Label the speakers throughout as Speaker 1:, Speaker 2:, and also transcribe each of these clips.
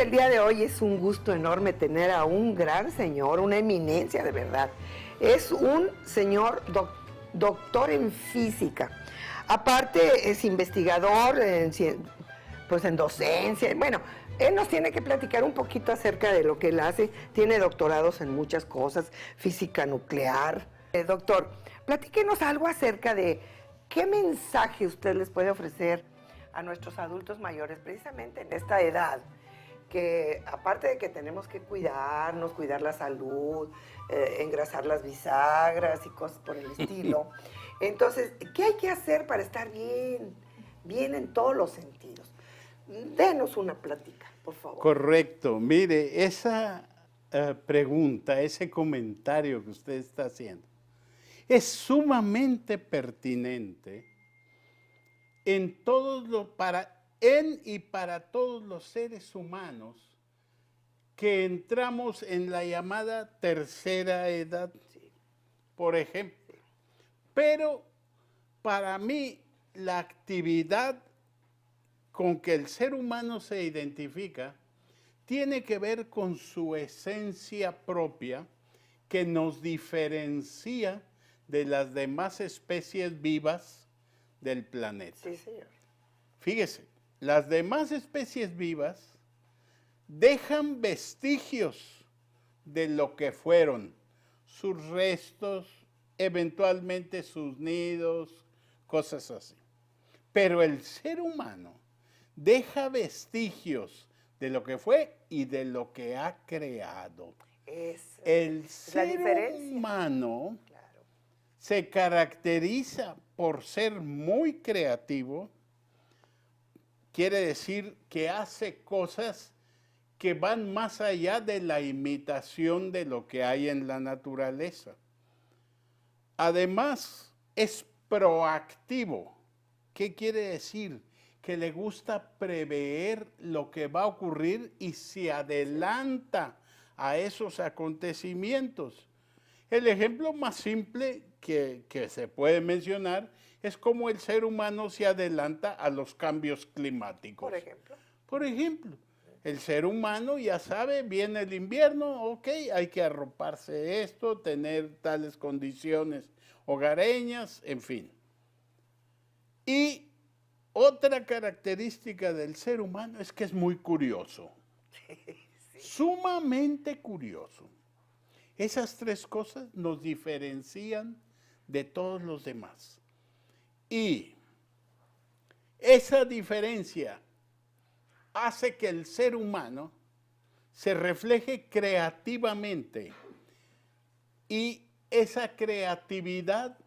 Speaker 1: el día de hoy es un gusto enorme tener a un gran señor, una eminencia de verdad. Es un señor doctor en física. Aparte es investigador pues en docencia. Bueno, él nos tiene que platicar un poquito acerca de lo que él hace. Tiene doctorados en muchas cosas, física nuclear. Doctor, platíquenos algo acerca de qué mensaje usted les puede ofrecer a nuestros adultos mayores, precisamente en esta edad, que aparte de que tenemos que cuidarnos, cuidar la salud, engrasar las bisagras y cosas por el estilo. Entonces, ¿qué hay que hacer para estar bien en todos los sentidos? Denos una plática, por favor.
Speaker 2: Correcto. Mire, esa pregunta, ese comentario que usted está haciendo, es sumamente pertinente en y para todos los seres humanos que entramos en la llamada tercera edad, por ejemplo. Pero para mí la actividad con que el ser humano se identifica tiene que ver con su esencia propia que nos diferencia de las demás especies vivas del planeta.
Speaker 1: Sí, señor.
Speaker 2: Fíjese, las demás especies vivas dejan vestigios de lo que fueron, sus restos, eventualmente sus nidos, cosas así. Pero el ser humano deja vestigios de lo que fue y de lo que ha creado. El ser humano se caracteriza por ser muy creativo, quiere decir que hace cosas que van más allá de la imitación de lo que hay en la naturaleza. Además, es proactivo. ¿Qué quiere decir? Que le gusta prever lo que va a ocurrir y se adelanta a esos acontecimientos. El ejemplo más simple que se puede mencionar es cómo el ser humano se adelanta a los cambios climáticos. Por ejemplo, el ser humano ya sabe, viene el invierno, ok, hay que arroparse esto, tener tales condiciones hogareñas, en fin. Y otra característica del ser humano es que es muy curioso, sumamente curioso. Esas tres cosas nos diferencian de todos los demás. Y esa diferencia hace que el ser humano se refleje creativamente. Y esa creatividad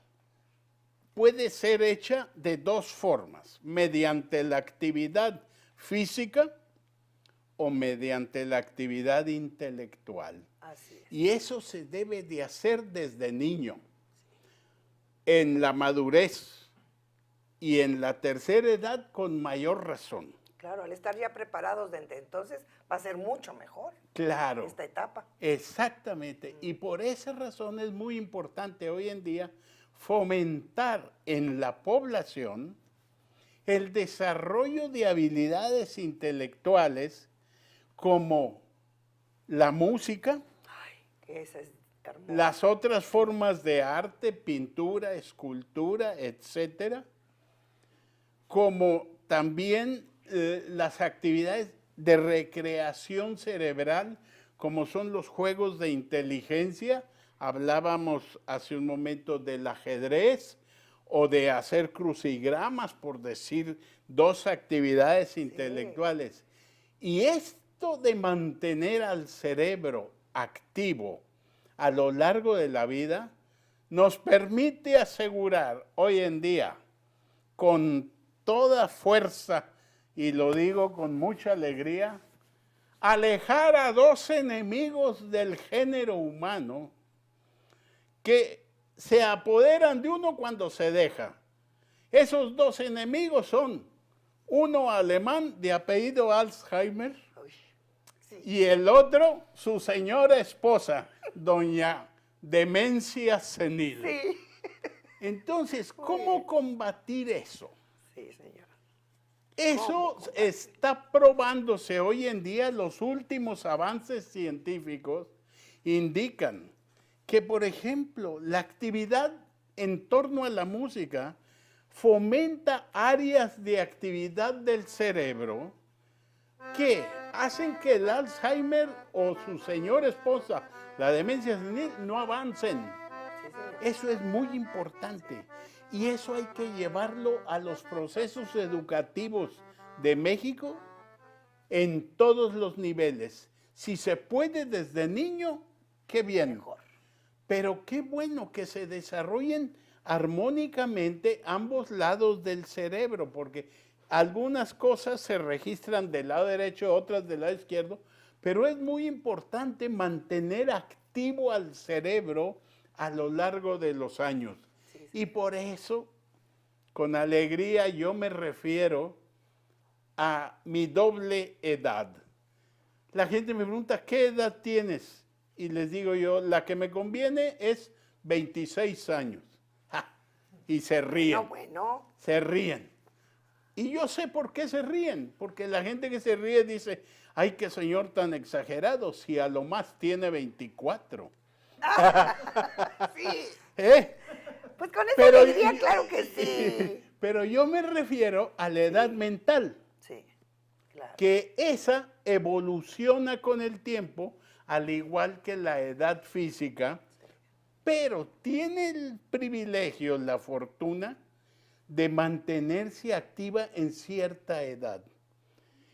Speaker 2: puede ser hecha de dos formas, mediante la actividad física o mediante la actividad intelectual.
Speaker 1: Así es.
Speaker 2: Y eso se debe de hacer desde niño. En la madurez y en la tercera edad con mayor razón.
Speaker 1: Claro, al estar ya preparados desde entonces va a ser mucho mejor.
Speaker 2: Claro.
Speaker 1: Esta etapa.
Speaker 2: Exactamente. Y por esa razón es muy importante hoy en día fomentar en la población el desarrollo de habilidades intelectuales como la música,
Speaker 1: esa es hermosa,
Speaker 2: las otras formas de arte, pintura, escultura, etcétera, como también las actividades de recreación cerebral, como son los juegos de inteligencia. Hablábamos hace un momento del ajedrez o de hacer crucigramas, por decir dos actividades intelectuales. Y esto de mantener al cerebro activo a lo largo de la vida nos permite asegurar hoy en día con toda fuerza, y lo digo con mucha alegría, alejar a dos enemigos del género humano que se apoderan de uno cuando se deja. Esos dos enemigos son uno alemán de apellido Alzheimer y el otro su señora esposa, doña Demencia Senil. Entonces, ¿cómo combatir eso?
Speaker 1: Sí, señor.
Speaker 2: Eso está probándose hoy en día. Los últimos avances científicos indican que, por ejemplo, la actividad en torno a la música fomenta áreas de actividad del cerebro que hacen que el Alzheimer o su señora esposa, la demencia senil, no avancen. Eso es muy importante y eso hay que llevarlo a los procesos educativos de México en todos los niveles. Si se puede desde niño, qué bien.
Speaker 1: Mejor.
Speaker 2: Pero qué bueno que se desarrollen armónicamente ambos lados del cerebro, porque algunas cosas se registran del lado derecho, otras del lado izquierdo, pero es muy importante mantener activo al cerebro a lo largo de los años. Y por eso, con alegría, yo me refiero a mi doble edad. La gente me pregunta, ¿qué edad tienes? Y les digo yo, la que me conviene es 26 años. ¡Ja! Y se ríen.
Speaker 1: No, bueno.
Speaker 2: Se ríen. Y yo sé por qué se ríen, porque la gente que se ríe dice, ay, qué señor tan exagerado, si a lo más tiene 24.
Speaker 1: Sí.
Speaker 2: ¿Eh?
Speaker 1: Pues con esa alegría, claro que sí.
Speaker 2: Pero yo me refiero a la edad mental,
Speaker 1: Sí, claro.
Speaker 2: que esa evoluciona con el tiempo, al igual que la edad física, pero tiene el privilegio, la fortuna, de mantenerse activa en cierta edad.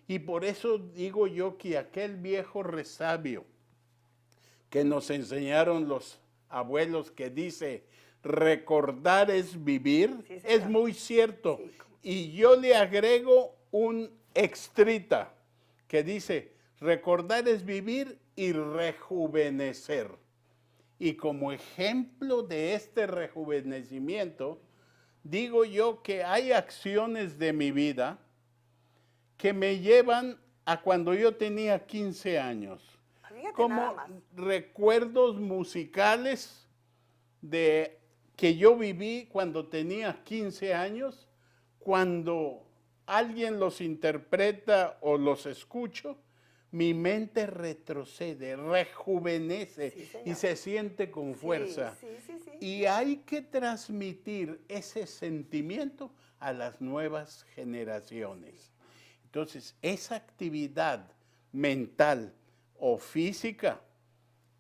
Speaker 2: Y por eso digo yo que aquel viejo resabio que nos enseñaron los abuelos que dice, recordar es vivir,
Speaker 1: Sí,
Speaker 2: es muy cierto.
Speaker 1: Sí,
Speaker 2: y yo le agrego un extrita que dice, recordar es vivir y rejuvenecer. Y como ejemplo de este rejuvenecimiento, digo yo que hay acciones de mi vida que me llevan a cuando yo tenía 15 años.
Speaker 1: Fíjate
Speaker 2: Como
Speaker 1: nada más.
Speaker 2: recuerdos musicales de que yo viví cuando tenía 15 años, cuando alguien los interpreta o los escucho, mi mente retrocede, rejuvenece y se siente con fuerza.
Speaker 1: Sí.
Speaker 2: Y hay que transmitir ese sentimiento a las nuevas generaciones. Entonces, esa actividad mental o física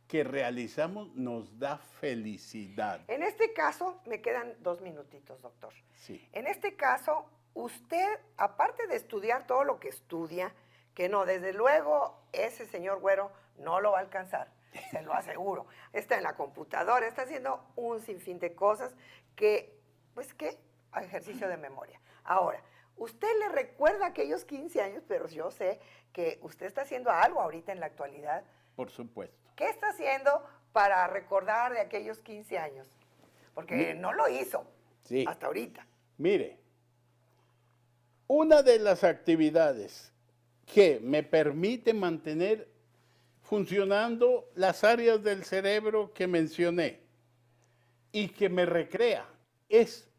Speaker 2: que realizamos nos da felicidad.
Speaker 1: En este caso, me quedan 2 minutitos, doctor.
Speaker 2: Sí.
Speaker 1: En este caso, usted, aparte de estudiar todo lo que estudia, que no, desde luego, ese señor Güero no lo va a alcanzar, se lo aseguro. Está en la computadora, está haciendo un sinfín de cosas que, pues, ¿qué? Ejercicio de memoria. Ahora, usted le recuerda aquellos 15 años, pero yo sé que usted está haciendo algo ahorita en la actualidad.
Speaker 2: Por supuesto.
Speaker 1: ¿Qué está haciendo para recordar de aquellos 15 años? Porque no lo hizo hasta ahorita.
Speaker 2: Mire, una de las actividades que me permite mantener funcionando las áreas del cerebro que mencioné y que me recrea es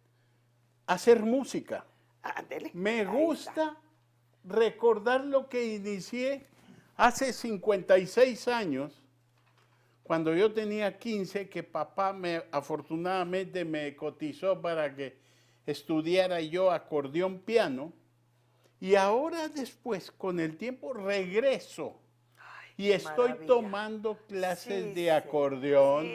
Speaker 2: hacer música.
Speaker 1: Ándele.
Speaker 2: Me gusta recordar lo que inicié hace 56 años, cuando yo tenía 15, que papá afortunadamente me cotizó para que estudiara yo acordeón piano. Y ahora después, con el tiempo, regreso. Y estoy tomando clases de acordeón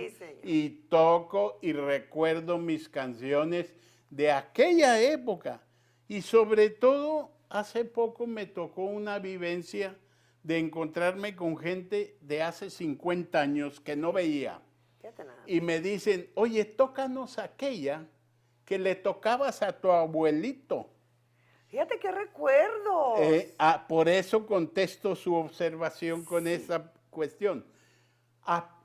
Speaker 2: y toco y recuerdo mis canciones de aquella época. Y sobre todo, hace poco me tocó una vivencia de encontrarme con gente de hace 50 años que no veía. Y me dicen, oye, tócanos aquella que le tocabas a tu abuelito.
Speaker 1: Fíjate qué recuerdos.
Speaker 2: Por eso contesto su observación con esa cuestión.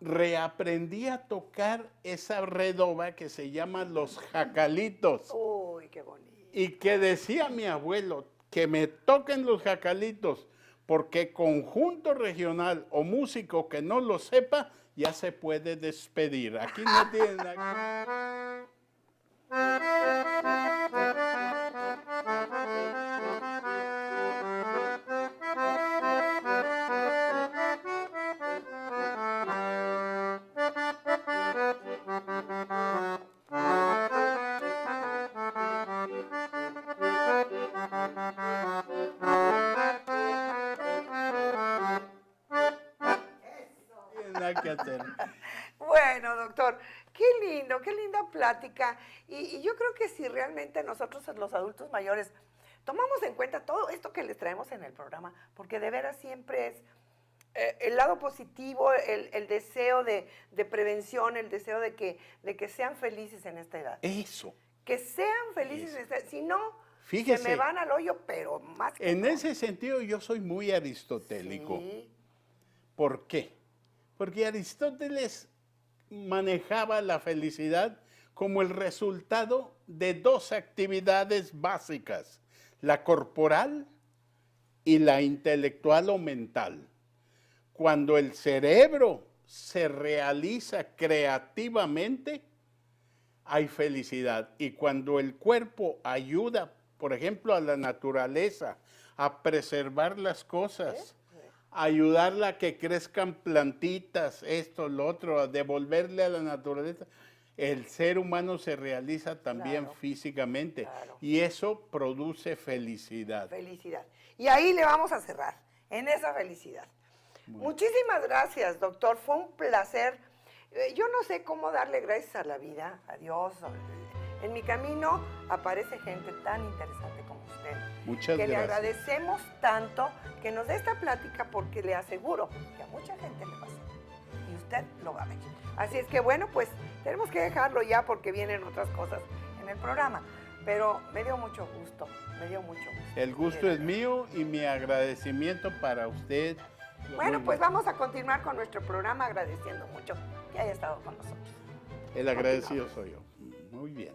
Speaker 2: Reaprendí a tocar esa redoba que se llama los jacalitos.
Speaker 1: Uy, qué bonito.
Speaker 2: Y que decía mi abuelo, que me toquen los jacalitos, porque conjunto regional o músico que no lo sepa, ya se puede despedir. Aquí no tienen nada. que hacer.
Speaker 1: Bueno, doctor, qué lindo, qué linda plática. Y yo creo que si realmente nosotros, los adultos mayores, tomamos en cuenta todo esto que les traemos en el programa, porque de veras siempre es el lado positivo, el deseo de prevención, el deseo de que sean felices en esta edad.
Speaker 2: Eso.
Speaker 1: Que sean felices en esta edad. Si no,
Speaker 2: Fíjese,
Speaker 1: se me van al hoyo, pero más que
Speaker 2: en
Speaker 1: no.
Speaker 2: ese sentido yo soy muy aristotélico.
Speaker 1: Sí.
Speaker 2: ¿Por qué? Porque Aristóteles manejaba la felicidad como el resultado de dos actividades básicas, la corporal y la intelectual o mental. Cuando el cerebro se realiza creativamente, hay felicidad. Y cuando el cuerpo ayuda, por ejemplo, a la naturaleza a preservar las cosas, ayudarla a que crezcan plantitas, esto, lo otro, a devolverle a la naturaleza, el ser humano se realiza también
Speaker 1: Claro,
Speaker 2: físicamente.
Speaker 1: claro.
Speaker 2: Y eso produce felicidad.
Speaker 1: Felicidad. Y ahí le vamos a cerrar, en esa felicidad. Muchísimas gracias, doctor. Fue un placer. Yo no sé cómo darle gracias a la vida, a Dios. En mi camino aparece gente tan interesante como usted.
Speaker 2: Muchas
Speaker 1: que
Speaker 2: gracias.
Speaker 1: le agradecemos tanto que nos dé esta plática porque le aseguro que a mucha gente le va a servir. Y usted lo va a ver. Así es que bueno, pues tenemos que dejarlo ya porque vienen otras cosas en el programa. Pero me dio mucho gusto, me dio mucho gusto.
Speaker 2: El gusto es mío y mi agradecimiento para usted.
Speaker 1: Bueno, pues vamos a continuar con nuestro programa agradeciendo mucho que haya estado con nosotros.
Speaker 2: El agradecido soy yo. Muy bien.